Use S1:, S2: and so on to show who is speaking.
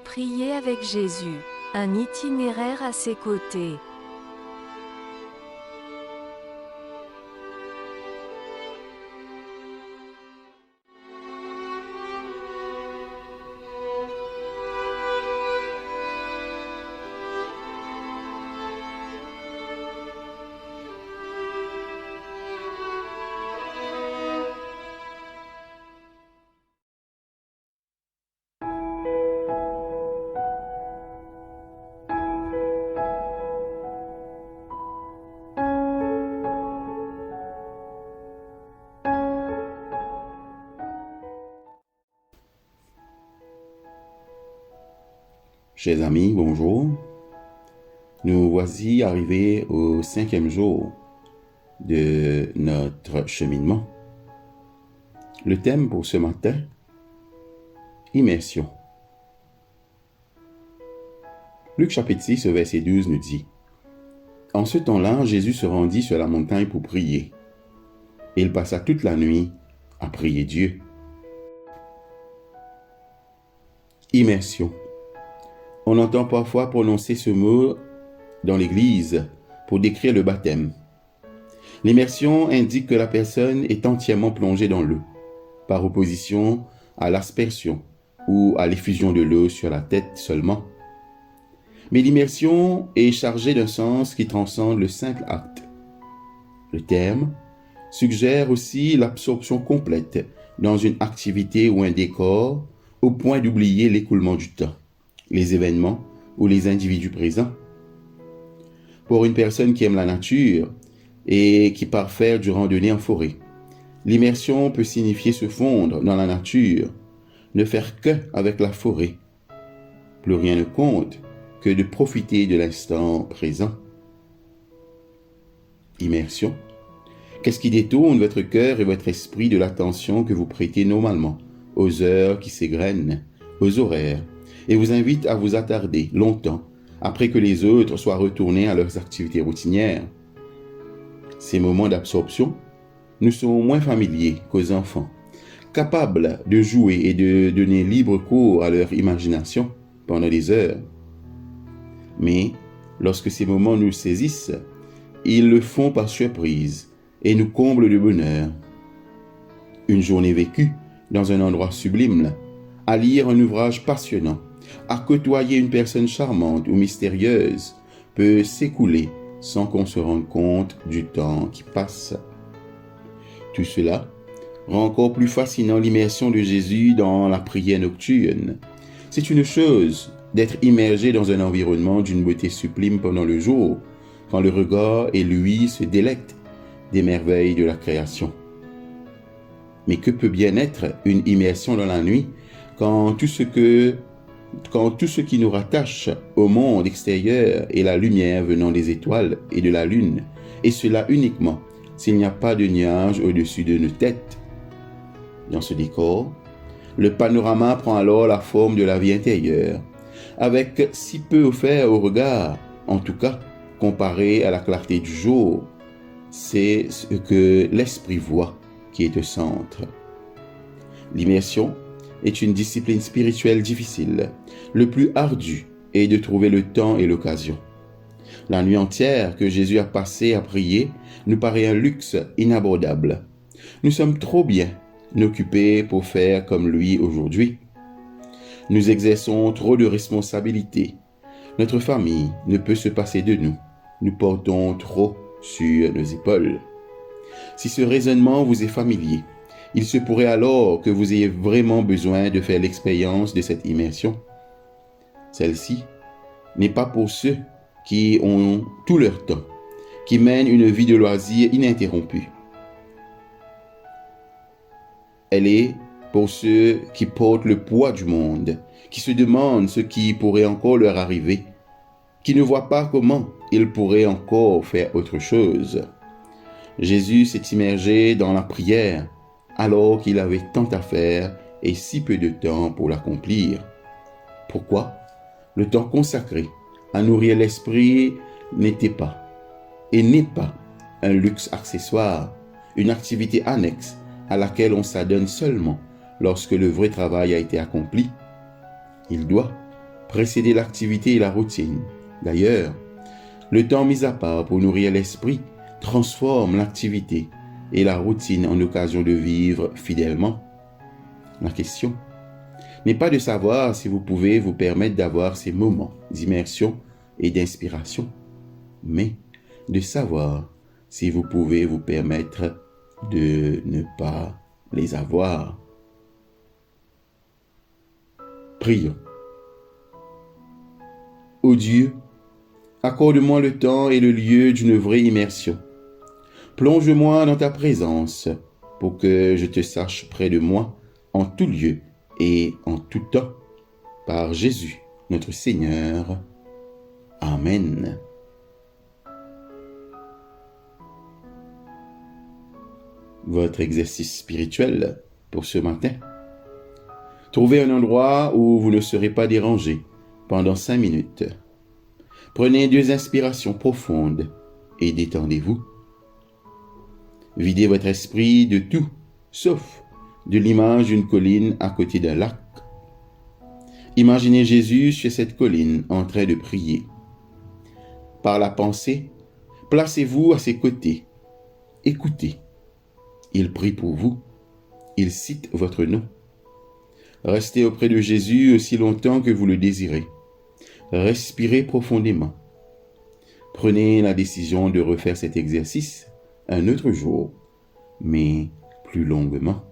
S1: Prier avec Jésus, un itinéraire à ses côtés.
S2: Chers amis, bonjour. Nous voici arrivés au 5e jour de notre cheminement. Le thème pour ce matin, immersion. Luc chapitre 6, verset 12 nous dit: En ce temps-là, Jésus se rendit sur la montagne pour prier. Et il passa toute la nuit à prier Dieu. Immersion. On entend parfois prononcer ce mot dans l'Église pour décrire le baptême. L'immersion indique que la personne est entièrement plongée dans l'eau, par opposition à l'aspersion ou à l'effusion de l'eau sur la tête seulement. Mais l'immersion est chargée d'un sens qui transcende le simple acte. Le terme suggère aussi l'absorption complète dans une activité ou un décor au point d'oublier l'écoulement du temps, les événements ou les individus présents. Pour une personne qui aime la nature et qui part faire du randonnée en forêt, l'immersion peut signifier se fondre dans la nature, ne faire que avec la forêt. Plus rien ne compte que de profiter de l'instant présent. Immersion. Qu'est-ce qui détourne votre cœur et votre esprit de l'attention que vous prêtez normalement aux heures qui s'égrènent, aux horaires, et vous invite à vous attarder longtemps après que les autres soient retournés à leurs activités routinières? Ces moments d'absorption nous sont moins familiers qu'aux enfants, capables de jouer et de donner libre cours à leur imagination pendant des heures. Mais lorsque ces moments nous saisissent, ils le font par surprise et nous comblent de bonheur. Une journée vécue dans un endroit sublime, à lire un ouvrage passionnant, à côtoyer une personne charmante ou mystérieuse peut s'écouler sans qu'on se rende compte du temps qui passe. Tout cela rend encore plus fascinant l'immersion de Jésus dans la prière nocturne. C'est une chose d'être immergé dans un environnement d'une beauté sublime pendant le jour, quand le regard et l'ouïe se délectent des merveilles de la création. Mais que peut bien être une immersion dans la nuit quand tout ce qui nous rattache au monde extérieur est la lumière venant des étoiles et de la lune, et cela uniquement s'il n'y a pas de nuages au-dessus de nos têtes. Dans ce décor, le panorama prend alors la forme de la vie intérieure, avec si peu offert au regard, en tout cas comparé à la clarté du jour. C'est ce que l'esprit voit qui est au centre. L'immersion est une discipline spirituelle difficile. Le plus ardu est de trouver le temps et l'occasion. La nuit entière que Jésus a passée à prier nous paraît un luxe inabordable. Nous sommes trop bien occupés pour faire comme lui aujourd'hui. Nous exerçons trop de responsabilités. Notre famille ne peut se passer de nous. Nous portons trop sur nos épaules. Si ce raisonnement vous est familier, il se pourrait alors que vous ayez vraiment besoin de faire l'expérience de cette immersion. Celle-ci n'est pas pour ceux qui ont tout leur temps, qui mènent une vie de loisirs ininterrompue. Elle est pour ceux qui portent le poids du monde, qui se demandent ce qui pourrait encore leur arriver, qui ne voient pas comment ils pourraient encore faire autre chose. Jésus s'est immergé dans la prière alors qu'il avait tant à faire et si peu de temps pour l'accomplir. Pourquoi? Le temps consacré à nourrir l'esprit n'était pas et n'est pas un luxe accessoire, une activité annexe à laquelle on s'adonne seulement lorsque le vrai travail a été accompli. Il doit précéder l'activité et la routine. D'ailleurs, le temps mis à part pour nourrir l'esprit transforme l'activité et la routine en occasion de vivre fidèlement. La question n'est pas de savoir si vous pouvez vous permettre d'avoir ces moments d'immersion et d'inspiration, mais de savoir si vous pouvez vous permettre de ne pas les avoir. Prions. Ô Dieu, accorde-moi le temps et le lieu d'une vraie immersion. Plonge-moi dans ta présence pour que je te sache près de moi en tout lieu et en tout temps. Par Jésus, notre Seigneur. Amen. Votre exercice spirituel pour ce matin. Trouvez un endroit où vous ne serez pas dérangé pendant 5 minutes. Prenez 2 inspirations profondes et détendez-vous. Videz votre esprit de tout, sauf de l'image d'une colline à côté d'un lac. Imaginez Jésus sur cette colline en train de prier. Par la pensée, placez-vous à ses côtés. Écoutez. Il prie pour vous. Il cite votre nom. Restez auprès de Jésus aussi longtemps que vous le désirez. Respirez profondément. Prenez la décision de refaire cet exercice un autre jour, mais plus longuement.